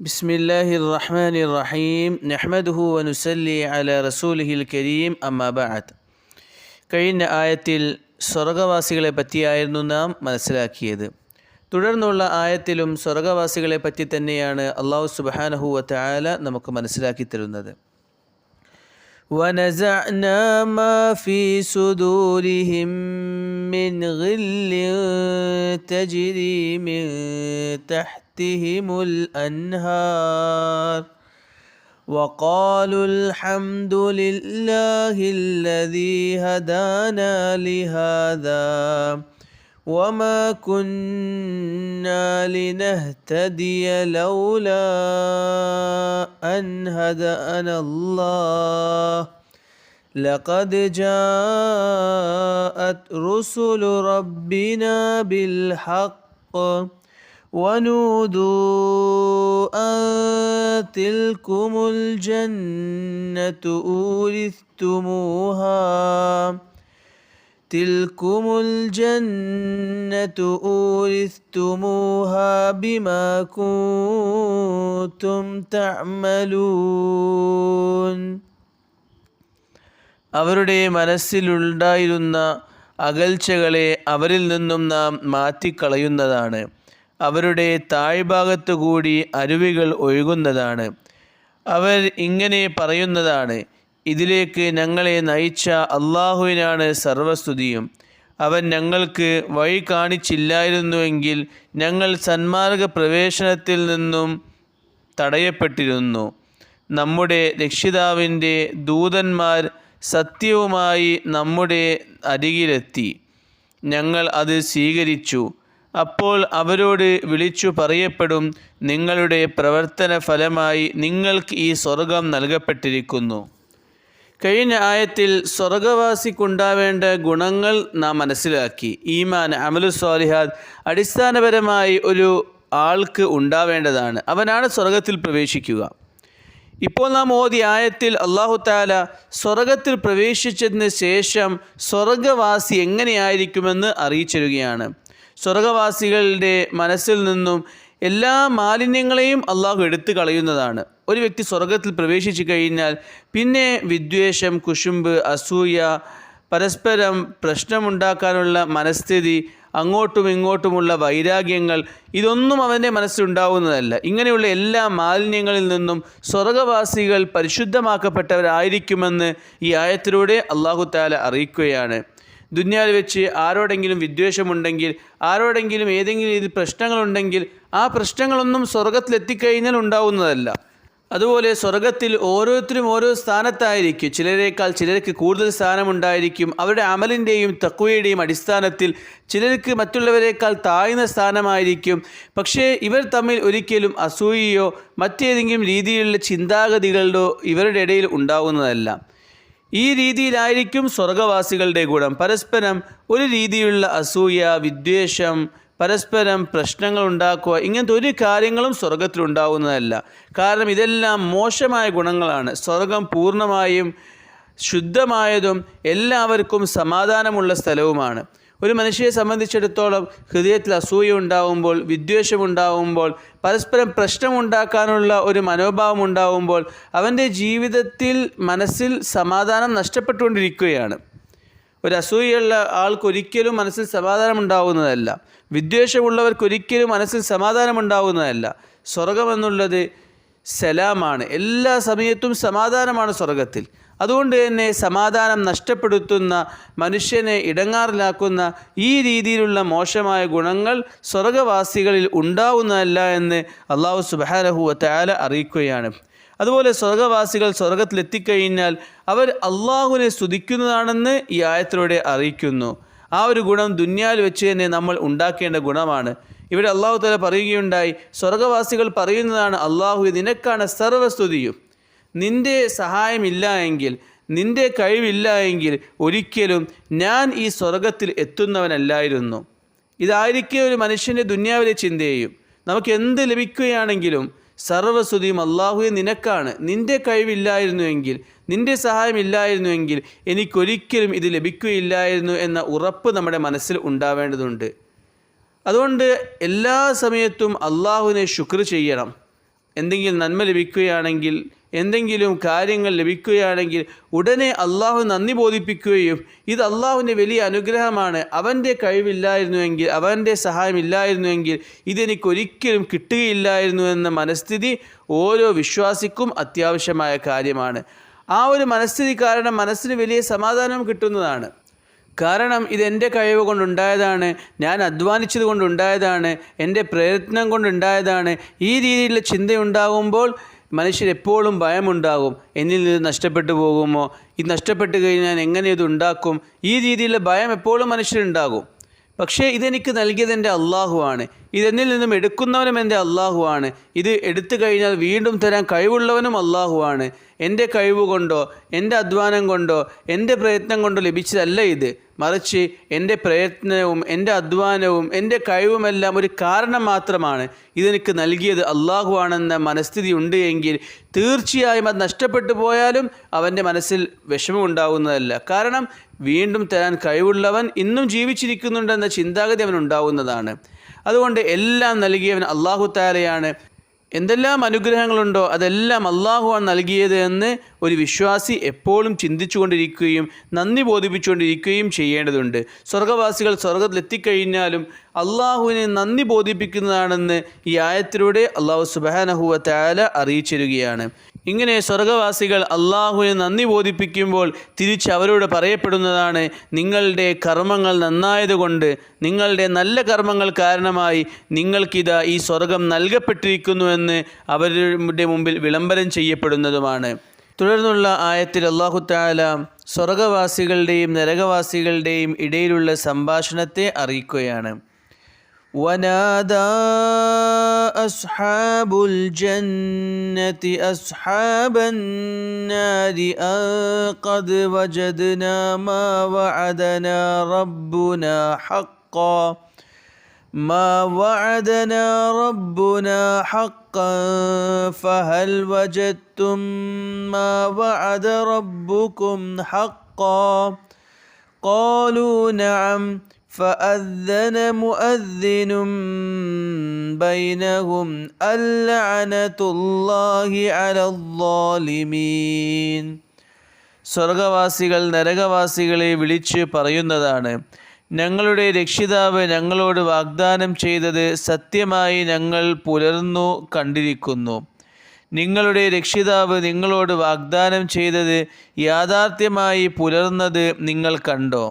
ബിസ്മില്ലാഹിർ റഹ്മാനിർ റഹീം നഹ്മദുഹു വനുസല്ലി അലാ റസൂലിഹിൽ കരീം അമ്മാ ബഅദ്. കഴിഞ്ഞ ആയത്തിൽ സ്വർഗവാസികളെ പറ്റിയായിരുന്നു നാം മനസ്സിലാക്കിയത്. തുടർന്നുള്ള ആയത്തിലും സ്വർഗവാസികളെ പറ്റി തന്നെയാണ് അല്ലാഹു സുബ്ഹാനഹു വ തആല നമുക്ക് മനസ്സിലാക്കി തരുന്നത്. വനസഅനാ മാ ഫീ സുദൂരിഹിം മിൻ ഗില്ലിൻ തജ്രി മിൻ തഹ്തിഹിമുൽ അൻഹാർ وقالوا الحمد لله الذي هدانا لهذا وما كنا لنهتدي لولا أن هدانا الله لقد جاءت رسل ربنا بالحق ونودوا أن تلكم الجنة أورثتموها بما كنتم تعملون. അവരുടെ മനസ്സിലുണ്ടായിരുന്ന അകൽച്ചകളെ അവരിൽ നിന്നും നാം മാറ്റിക്കളയുന്നതാണ്. അവരുടെ താഴ്ഭാഗത്തു കൂടി അരുവികൾ ഒഴുകുന്നതാണ്. അവർ ഇങ്ങനെ പറയുന്നതാണ്: ഇതിലേക്ക് ഞങ്ങളെ നയിച്ച അള്ളാഹുവിനാണ് സർവസ്തുതിയും. അവൻ ഞങ്ങൾക്ക് വഴി കാണിച്ചില്ലായിരുന്നുവെങ്കിൽ ഞങ്ങൾ സന്മാർഗ പ്രവേശനത്തിൽ നിന്നും തടയപ്പെട്ടിരുന്നു. നമ്മുടെ രക്ഷിതാവിൻ്റെ ദൂതന്മാർ സത്യവുമായി നമ്മുടെ അരികിലെത്തി. ഞങ്ങൾ അത് സ്വീകരിച്ചു. അപ്പോൾ അവരോട് വിളിച്ചു പറയപ്പെടും: നിങ്ങളുടെ പ്രവർത്തന ഫലമായി നിങ്ങൾക്ക് ഈ സ്വർഗം നൽകപ്പെട്ടിരിക്കുന്നു. കഴിഞ്ഞ ആയത്തിൽ സ്വർഗവാസിക്കുണ്ടാവേണ്ട ഗുണങ്ങൾ നാം മനസ്സിലാക്കി. ഈമാൻ, അമലു സ്വാലിഹാത്ത് അടിസ്ഥാനപരമായി ഒരു ആൾക്ക് ഉണ്ടാവേണ്ടതാണ്. അവനാണ് സ്വർഗത്തിൽ പ്രവേശിക്കുക. ഇപ്പോൾ നാം ഓതിയ ആയത്തിൽ അല്ലാഹു തആല സ്വർഗത്തിൽ പ്രവേശിച്ചതിന് ശേഷം സ്വർഗവാസി എങ്ങനെയായിരിക്കുമെന്ന് അറിയിച്ചിരുകയാണ്. സ്വർഗവാസികളുടെ മനസ്സിൽ നിന്നും എല്ലാ മാലിന്യങ്ങളെയും അള്ളാഹു എടുത്തു കളയുന്നതാണ്. ഒരു വ്യക്തി സ്വർഗത്തിൽ പ്രവേശിച്ചു കഴിഞ്ഞാൽ പിന്നെ വിദ്വേഷം, കുശുമ്പ്, അസൂയ, പരസ്പരം പ്രശ്നമുണ്ടാക്കാനുള്ള മനസ്ഥിതി, അങ്ങോട്ടും ഇങ്ങോട്ടുമുള്ള വൈരാഗ്യങ്ങൾ, ഇതൊന്നും അവൻ്റെ മനസ്സിലുണ്ടാവുന്നതല്ല. ഇങ്ങനെയുള്ള എല്ലാ മാലിന്യങ്ങളിൽ നിന്നും സ്വർഗവാസികൾ പരിശുദ്ധമാക്കപ്പെട്ടവരായിരിക്കുമെന്ന് ഈ ആയത്തിലൂടെ അല്ലാഹു തആല അറിയിക്കുകയാണ്. ദുനിയാവിൽ വെച്ച് ആരോടെങ്കിലും വിദ്വേഷമുണ്ടെങ്കിൽ, ആരോടെങ്കിലും ഏതെങ്കിലും രീതിയിൽ പ്രശ്നങ്ങളുണ്ടെങ്കിൽ ആ പ്രശ്നങ്ങളൊന്നും സ്വർഗത്തിലെത്തിക്കഴിഞ്ഞാൽ ഉണ്ടാവുന്നതല്ല. അതുപോലെ സ്വർഗത്തിൽ ഓരോരുത്തരും ഓരോ സ്ഥാനത്തായിരിക്കും. ചിലരേക്കാൾ ചിലർക്ക് കൂടുതൽ സ്ഥാനമുണ്ടായിരിക്കും. അവരുടെ അമലിൻ്റെയും തഖ്വയുടെയും അടിസ്ഥാനത്തിൽ ചിലർക്ക് മറ്റുള്ളവരെക്കാൾ താഴ്ന്ന സ്ഥാനമായിരിക്കും. പക്ഷേ ഇവർ തമ്മിൽ ഒരിക്കലും അസൂയയോ മറ്റേതെങ്കിലും രീതിയിലുള്ള ചിന്താഗതികളോ ഇവരുടെ ഇടയിൽ ഉണ്ടാവുന്നതല്ല. ഈ രീതിയിലായിരിക്കും സ്വർഗവാസികളുടെ ഗുണം. പരസ്പരം ഒരു രീതിയിലുള്ള അസൂയ, വിദ്വേഷം, പരസ്പരം പ്രശ്നങ്ങൾ ഉണ്ടാക്കുക, ഇങ്ങനത്തെ ഒരു കാര്യങ്ങളും സ്വർഗത്തിലുണ്ടാവുന്നതല്ല. കാരണം ഇതെല്ലാം മോശമായ ഗുണങ്ങളാണ്. സ്വർഗം പൂർണ്ണമായും ശുദ്ധമായതും എല്ലാവർക്കും സമാധാനമുള്ള സ്ഥലവുമാണ്. ഒരു മനുഷ്യനെ സംബന്ധിച്ചിടത്തോളം ഹൃദയത്തിൽ അസൂയ ഉണ്ടാവുമ്പോൾ, വിദ്വേഷമുണ്ടാവുമ്പോൾ, പരസ്പരം പ്രശ്നമുണ്ടാക്കാനുള്ള ഒരു മനോഭാവം ഉണ്ടാവുമ്പോൾ അവൻ്റെ ജീവിതത്തിൽ മനസ്സിൽ സമാധാനം നഷ്ടപ്പെട്ടുകൊണ്ടിരിക്കുകയാണ്. ഒരു അസൂയുള്ള ആൾക്കൊരിക്കലും മനസ്സിൽ സമാധാനം ഉണ്ടാവുന്നതല്ല. വിദ്വേഷമുള്ളവർക്കൊരിക്കലും മനസ്സിൽ സമാധാനം ഉണ്ടാവുന്നതല്ല. സ്വർഗമെന്നുള്ളത് സലാമാണ്. എല്ലാ സമയത്തും സമാധാനമാണ് സ്വർഗത്തിൽ. അതുകൊണ്ട് തന്നെ സമാധാനം നഷ്ടപ്പെടുത്തുന്ന, മനുഷ്യനെ ഇടങ്ങാറിലാക്കുന്ന ഈ രീതിയിലുള്ള മോശമായ ഗുണങ്ങൾ സ്വർഗവാസികളിൽ ഉണ്ടാവുന്നതല്ല എന്ന് അല്ലാഹു സുബ്ഹാനഹു വ തആല അറിയിക്കുകയാണ്. അതുപോലെ സ്വർഗവാസികൾ സ്വർഗത്തിലെത്തിക്കഴിഞ്ഞാൽ അവർ അള്ളാഹുവിനെ സ്തുതിക്കുന്നതാണെന്ന് ഈ ആയത്തിലൂടെ അറിയിക്കുന്നു. ആ ഒരു ഗുണം ദുനിയാവിൽ വെച്ച് തന്നെ നമ്മൾ ഉണ്ടാക്കേണ്ട ഗുണമാണ്. ഇവിടെ അല്ലാഹു തആല പറയുകയുണ്ടായി, സ്വർഗവാസികൾ പറയുന്നതാണ്: അള്ളാഹു, നിനക്കാണ് സർവ്വസ്തുതിയും. നിൻ്റെ സഹായമില്ല എങ്കിൽ, നിൻ്റെ കഴിവില്ല എങ്കിൽ ഒരിക്കലും ഞാൻ ഈ സ്വർഗത്തിൽ എത്തുന്നവനല്ലായിരുന്നു. ഇതായിരിക്കും ഒരു മനുഷ്യൻ്റെ ദുനിയാവിലെ ചിന്തയും. നമുക്ക് എന്ത് ലഭിക്കുകയാണെങ്കിലും സർവ്വസ്തുതിയും അല്ലാഹുവേ നിനക്കാണ്. നിൻ്റെ കഴിവില്ലായിരുന്നുവെങ്കിൽ, നിൻ്റെ സഹായമില്ലായിരുന്നുവെങ്കിൽ എനിക്കൊരിക്കലും ഇത് ലഭിക്കുകയില്ലായിരുന്നു എന്ന ഉറപ്പ് നമ്മുടെ മനസ്സിൽ ഉണ്ടാവേണ്ടതുണ്ട്. അതുകൊണ്ട് എല്ലാ സമയത്തും അള്ളാഹുവിനെ ശുക്ർ ചെയ്യണം. എന്തെങ്കിലും നന്മ ലഭിക്കുകയാണെങ്കിൽ, എന്തെങ്കിലും കാര്യങ്ങൾ ലഭിക്കുകയാണെങ്കിൽ ഉടനെ അള്ളാഹു നന്ദി ബോധിപ്പിക്കുകയും ഇത് അള്ളാഹുവിൻ്റെ വലിയ അനുഗ്രഹമാണ്, അവൻ്റെ കഴിവില്ലായിരുന്നുവെങ്കിൽ, അവൻ്റെ സഹായമില്ലായിരുന്നുവെങ്കിൽ ഇതെനിക്കൊരിക്കലും കിട്ടുകയില്ലായിരുന്നു എന്ന മനസ്ഥിതി ഓരോ വിശ്വാസിക്കും അത്യാവശ്യമായ കാര്യമാണ്. ആ ഒരു മനസ്ഥിതി കാരണം മനസ്സിന് വലിയ സമാധാനം കിട്ടുന്നതാണ്. കാരണം ഇതെൻ്റെ കഴിവ് കൊണ്ടുണ്ടായതാണ്, ഞാൻ അധ്വാനിച്ചത് കൊണ്ടുണ്ടായതാണ്, എൻ്റെ പ്രയത്നം കൊണ്ടുണ്ടായതാണ്. ഈ രീതിയിലുള്ള ചിന്തയുണ്ടാകുമ്പോൾ മനുഷ്യരെപ്പോഴും ഭയമുണ്ടാകും. എന്നിൽ ഇത് നഷ്ടപ്പെട്ടു പോകുമോ, ഇത് നഷ്ടപ്പെട്ട് കഴിഞ്ഞാൽ എങ്ങനെ ഇത് ഉണ്ടാക്കും, ഈ രീതിയിലുള്ള ഭയം എപ്പോഴും മനുഷ്യരുണ്ടാകും. പക്ഷേ ഇതെനിക്ക് നൽകിയത് എൻ്റെ അള്ളാഹുവാണ്, ഇതെന്നിൽ നിന്നും എടുക്കുന്നവനും എൻ്റെ അള്ളാഹുവാണ്, ഇത് എടുത്തു കഴിഞ്ഞാൽ വീണ്ടും തരാൻ കഴിവുള്ളവനും അള്ളാഹുവാണ്. എൻ്റെ കഴിവ് കൊണ്ടോ എൻ്റെ അധ്വാനം കൊണ്ടോ എൻ്റെ പ്രയത്നം കൊണ്ടോ ലഭിച്ചതല്ല ഇത്, മറിച്ച് എൻ്റെ പ്രയത്നവും എൻ്റെ അധ്വാനവും എൻ്റെ കഴിവുമെല്ലാം ഒരു കാരണം മാത്രമാണ്. ഇതെനിക്ക് നൽകിയത് അള്ളാഹുവാണെന്ന മനസ്ഥിതി ഉണ്ട് എങ്കിൽ തീർച്ചയായും അത് നഷ്ടപ്പെട്ടു പോയാലും അവൻ്റെ മനസ്സിൽ വിഷമമുണ്ടാകുന്നതല്ല. കാരണം വീണ്ടും തരാൻ കഴിവുള്ളവൻ ഇന്നും ജീവിച്ചിരിക്കുന്നുണ്ടെന്ന ചിന്താഗതി അവനുണ്ടാവുന്നതാണ്. അതുകൊണ്ട് എല്ലാം നൽകിയവൻ അള്ളാഹു തആലയാണ്. എന്തെല്ലാം അനുഗ്രഹങ്ങളുണ്ടോ അതെല്ലാം അള്ളാഹുവാണ് നൽകിയത് എന്ന് ഒരു വിശ്വാസി എപ്പോഴും ചിന്തിച്ചുകൊണ്ടിരിക്കുകയും നന്ദി ബോധിപ്പിച്ചുകൊണ്ടിരിക്കുകയും ചെയ്യേണ്ടതുണ്ട്. സ്വർഗ്ഗവാസികൾ സ്വർഗ്ഗത്തിലെത്തിക്കഴിഞ്ഞാലും അള്ളാഹുവിനെ നന്ദി ബോധിപ്പിക്കുന്നതാണെന്ന് ഈ ആയത്തിലൂടെ അള്ളാഹു സുബ്ഹാനഹു വ തആല അറിയിച്ചിരിക്കുകയാണ്. ഇങ്ങനെ സ്വർഗ്ഗവാസികൾ അള്ളാഹുവിനെ നന്ദി ബോധിപ്പിക്കുമ്പോൾ തിരിച്ച് അവരോട് പറയപ്പെടുന്നതാണ്, നിങ്ങളുടെ കർമ്മങ്ങൾ നന്നായതുകൊണ്ട്, നിങ്ങളുടെ നല്ല കർമ്മങ്ങൾ കാരണമായി നിങ്ങൾക്കിതാ ഈ സ്വർഗം നൽകപ്പെട്ടിരിക്കുന്നുവെന്ന് അവരുടെ മുമ്പിൽ വിളംബരം ചെയ്യപ്പെടുന്നതുമാണ്. തുടർന്നുള്ള ആയത്തിൽ അല്ലാഹു തആല സ്വർഗ്ഗവാസികളുടെയും നരകവാസികളുടെയും ഇടയിലുള്ള സംഭാഷണത്തെ അറിയിക്കുകയാണ്. വനാദാ അസ്ഹാബുൽ ജന്നതി അസ്ഹാബൻ നാരി ഖദ് വജദ്നാ മാ വഅദനാ റബ്ബുനാ ഹഖ്ഖാ ما وعدنا ربنا حقا فهل وجدتم ما وعد ربكم حقا قالوا نعم فأذن مؤذن بينهم اللعنة الله على الظالمين. സ്വർഗവാസികൾ നരകവാസികളെ വിളിച്ച് പറയുന്നതാണ്, ഞങ്ങളുടെ രക്ഷിതാവ് ഞങ്ങളോട് വാഗ്ദാനം ചെയ്തത് സത്യമായി ഞങ്ങൾ പുലർന്നു കണ്ടിരിക്കുന്നു. നിങ്ങളുടെ രക്ഷിതാവ് നിങ്ങളോട് വാഗ്ദാനം ചെയ്തത് യാഥാർത്ഥ്യമായി പുലർന്നത് നിങ്ങൾ കണ്ടോ?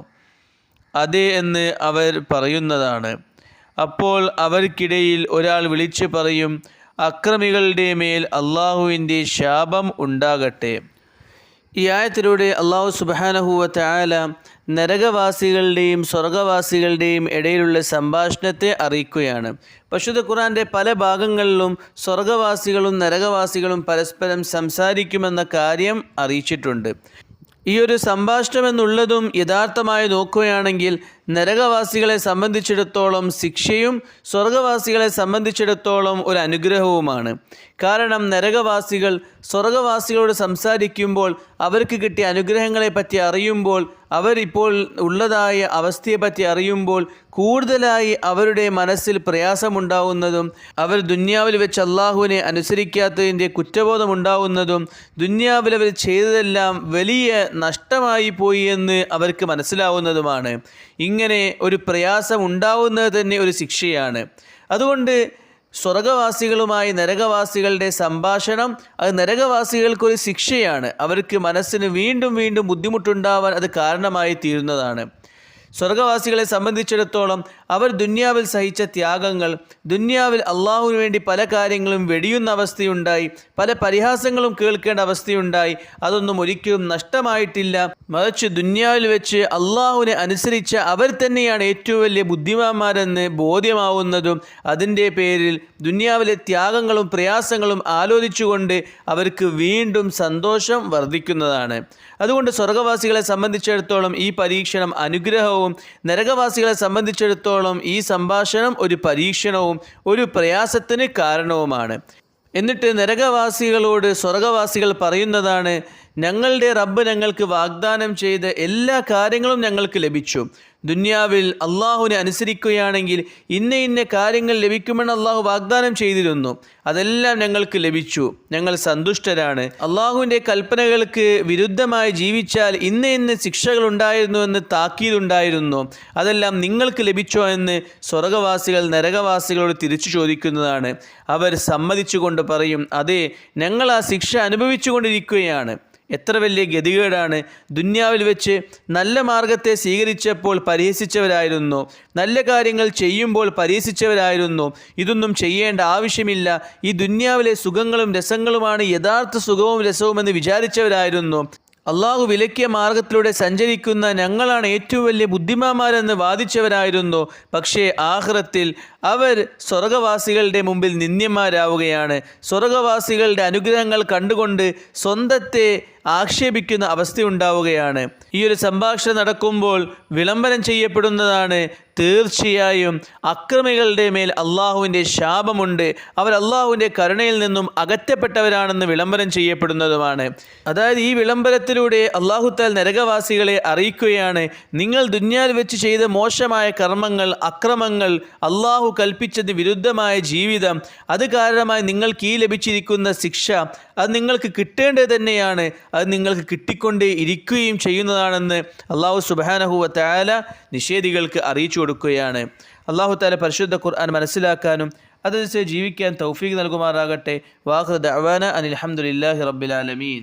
അതെ എന്ന് അവർ പറയുന്നതാണ്. അപ്പോൾ അവർക്കിടയിൽ ഒരാൾ വിളിച്ചു പറയും, അക്രമികളുടെ മേൽ അള്ളാഹുവിൻ്റെ ശാപം ഉണ്ടാകട്ടെ. ഈ ആയത്തിലൂടെ അള്ളാഹു സുബ്ഹാനഹു വ തആല നരകവാസികളുടെയും സ്വർഗവാസികളുടെയും ഇടയിലുള്ള സംഭാഷണത്തെ അറിയിക്കുകയാണ്. പരിശുദ്ധ ഖുർആൻ്റെ പല ഭാഗങ്ങളിലും സ്വർഗവാസികളും നരകവാസികളും പരസ്പരം സംസാരിക്കുമെന്ന കാര്യം അറിയിച്ചിട്ടുണ്ട്. ഈ ഒരു സംഭാഷണം എന്നുള്ളതും യഥാർത്ഥമായി നോക്കുകയാണെങ്കിൽ നരകവാസികളെ സംബന്ധിച്ചിടത്തോളം ശിക്ഷയും സ്വർഗവാസികളെ സംബന്ധിച്ചിടത്തോളം ഒരു അനുഗ്രഹവുമാണ്. കാരണം നരകവാസികൾ സ്വർഗവാസികളോട് സംസാരിക്കുമ്പോൾ അവർക്ക് കിട്ടിയ അനുഗ്രഹങ്ങളെപ്പറ്റി അറിയുമ്പോൾ, അവരിപ്പോൾ ഉള്ളതായ അവസ്ഥയെപ്പറ്റി അറിയുമ്പോൾ കൂടുതലായി അവരുടെ മനസ്സിൽ പ്രയാസമുണ്ടാവുന്നതും അവർ ദുന്യാവിൽ വെച്ച് അള്ളാഹുവിനെ അനുസരിക്കാത്തതിൻ്റെ കുറ്റബോധമുണ്ടാവുന്നതും ദുന്യാവിൽ അവർ ചെയ്തതെല്ലാം വലിയ നഷ്ടമായി പോയി എന്ന് അവർക്ക് മനസ്സിലാവുന്നതുമാണ്. ഇങ്ങനെ ഒരു പ്രയാസം ഉണ്ടാവുന്നത് തന്നെ ഒരു ശിക്ഷയാണ്. അതുകൊണ്ട് സ്വർഗവാസികളുമായി നരകവാസികളുടെ സംഭാഷണം അത് നരകവാസികൾക്കൊരു ശിക്ഷയാണ്. അവർക്ക് മനസ്സിന് വീണ്ടും വീണ്ടും ബുദ്ധിമുട്ടുണ്ടാവാൻ അത് കാരണമായി തീരുന്നതാണ്. സ്വർഗവാസികളെ സംബന്ധിച്ചിടത്തോളം അവർ ദുന്യാവിൽ സഹിച്ച ത്യാഗങ്ങൾ, ദുന്യാവിൽ അള്ളാഹുവിന് വേണ്ടി പല കാര്യങ്ങളും വെടിയുന്ന അവസ്ഥയുണ്ടായി, പല പരിഹാസങ്ങളും കേൾക്കേണ്ട അവസ്ഥയുണ്ടായി. അതൊന്നും ഒരിക്കലും നഷ്ടമായിട്ടില്ല. മറിച്ച് ദുന്യാവിൽ വെച്ച് അള്ളാഹുവിനെ അനുസരിച്ച അവർ തന്നെയാണ് ഏറ്റവും വലിയ ബുദ്ധിമാന്മാരെന്ന് ബോധ്യമാവുന്നതും അതിൻ്റെ പേരിൽ ദുന്യാവിലെ ത്യാഗങ്ങളും പ്രയാസങ്ങളും ആലോചിച്ചുകൊണ്ട് അവർക്ക് വീണ്ടും സന്തോഷം വർദ്ധിക്കുന്നതാണ്. അതുകൊണ്ട് സ്വർഗവാസികളെ സംബന്ധിച്ചിടത്തോളം ഈ പരീക്ഷണം അനുഗ്രഹവും നരകവാസികളെ സംബന്ധിച്ചിടത്തോളം ഈ സംഭാഷണം ഒരു പരീക്ഷണവും ഒരു പ്രയാസത്തിന് കാരണവുമാണ്. എന്നിട്ട് നരകവാസികളോട് സ്വർഗവാസികൾ പറയുന്നതാണ്, ഞങ്ങളുടെ റബ്ബ് ഞങ്ങൾക്ക് വാഗ്ദാനം ചെയ്ത എല്ലാ കാര്യങ്ങളും ഞങ്ങൾക്ക് ലഭിച്ചു. ദുനിയാവിൽ അള്ളാഹുവിനെ അനുസരിക്കുകയാണെങ്കിൽ ഇന്ന കാര്യങ്ങൾ ലഭിക്കുമെന്ന് അള്ളാഹു വാഗ്ദാനം ചെയ്തിരുന്നു. അതെല്ലാം ഞങ്ങൾക്ക് ലഭിച്ചു, ഞങ്ങൾ സന്തുഷ്ടരാണ്. അള്ളാഹുവിൻ്റെ കൽപ്പനകൾക്ക് വിരുദ്ധമായി ജീവിച്ചാൽ ഇന്ന ശിക്ഷകളുണ്ടായിരുന്നുവെന്ന് താക്കീതുണ്ടായിരുന്നു. അതെല്ലാം നിങ്ങൾക്ക് ലഭിച്ചോ എന്ന് സ്വർഗവാസികൾ നരകവാസികളോട് തിരിച്ചു ചോദിക്കുന്നതാണ്. അവർ സമ്മതിച്ചുകൊണ്ട് പറയും, അതെ, ഞങ്ങൾ ആ ശിക്ഷ അനുഭവിച്ചു കൊണ്ടിരിക്കുകയാണ്. എത്ര വലിയ ഗതികേടാണ്! ദുന്യാവിൽ വെച്ച് നല്ല മാർഗത്തെ സ്വീകരിച്ചപ്പോൾ പരിഹസിച്ചവരായിരുന്നു, നല്ല കാര്യങ്ങൾ ചെയ്യുമ്പോൾ പരിഹസിച്ചവരായിരുന്നു. ഇതൊന്നും ചെയ്യേണ്ട ആവശ്യമില്ല, ഈ ദുന്യാവിലെ സുഖങ്ങളും രസങ്ങളുമാണ് യഥാർത്ഥ സുഖവും രസവുമെന്ന് വിചാരിച്ചവരായിരുന്നു. അള്ളാഹു വിലക്കിയ മാർഗത്തിലൂടെ സഞ്ചരിക്കുന്ന ഞങ്ങളാണ് ഏറ്റവും വലിയ ബുദ്ധിമാന്മാരെന്ന് വാദിച്ചവരായിരുന്നു. പക്ഷേ ആഖിറത്തിൽ അവർ സ്വർഗവാസികളുടെ മുമ്പിൽ നിന്ദ്യന്മാരാവുകയാണ്. സ്വർഗവാസികളുടെ അനുഗ്രഹങ്ങൾ കണ്ടുകൊണ്ട് സ്വന്തത്തെ ആക്ഷേപിക്കുന്ന അവസ്ഥയുണ്ടാവുകയാണ്. ഈ ഒരു സംഭാഷണം നടക്കുമ്പോൾ വിളംബരം ചെയ്യപ്പെടുന്നതാണ്, തീർച്ചയായും അക്രമികളുടെ മേൽ അള്ളാഹുവിൻ്റെ ശാപമുണ്ട്, അവർ അള്ളാഹുവിൻ്റെ കരുണയിൽ നിന്നും അകറ്റപ്പെട്ടവരാണെന്ന് വിളംബരം ചെയ്യപ്പെടുന്നതുമാണ്. അതായത് ഈ വിളംബരത്തിലൂടെ അള്ളാഹുത്താൽ നരകവാസികളെ അറിയിക്കുകയാണ്, നിങ്ങൾ ദുന്യാവിൽ വെച്ച് ചെയ്ത മോശമായ കർമ്മങ്ങൾ, അക്രമങ്ങൾ, അള്ളാഹു കൽപ്പിച്ചതിന് വിരുദ്ധമായ ജീവിതം, അത് കാരണമായി നിങ്ങൾക്ക് ഈ ലഭിച്ചിരിക്കുന്ന ശിക്ഷ അത് നിങ്ങൾക്ക് കിട്ടേണ്ടത് തന്നെയാണ്, അത് നിങ്ങൾക്ക് കിട്ടിക്കൊണ്ടേ ഇരിക്കുകയും ചെയ്യുന്നതാണെന്ന് അള്ളാഹു സുബ്ഹാനഹു വ തആല നിഷേധികൾക്ക് അറിയിച്ചു കൊടുക്കുകയാണ്. അള്ളാഹു തആല പരിശുദ്ധ ഖുർആൻ മനസ്സിലാക്കാനും അതനുസരിച്ച് ജീവിക്കാൻ തൗഫീഖ് നൽകുമാറാകട്ടെ. വാഖിറു ദഅ്വാന അനിൽ ഹംദുലില്ലാഹി റബ്ബിൽ ആലമീൻ.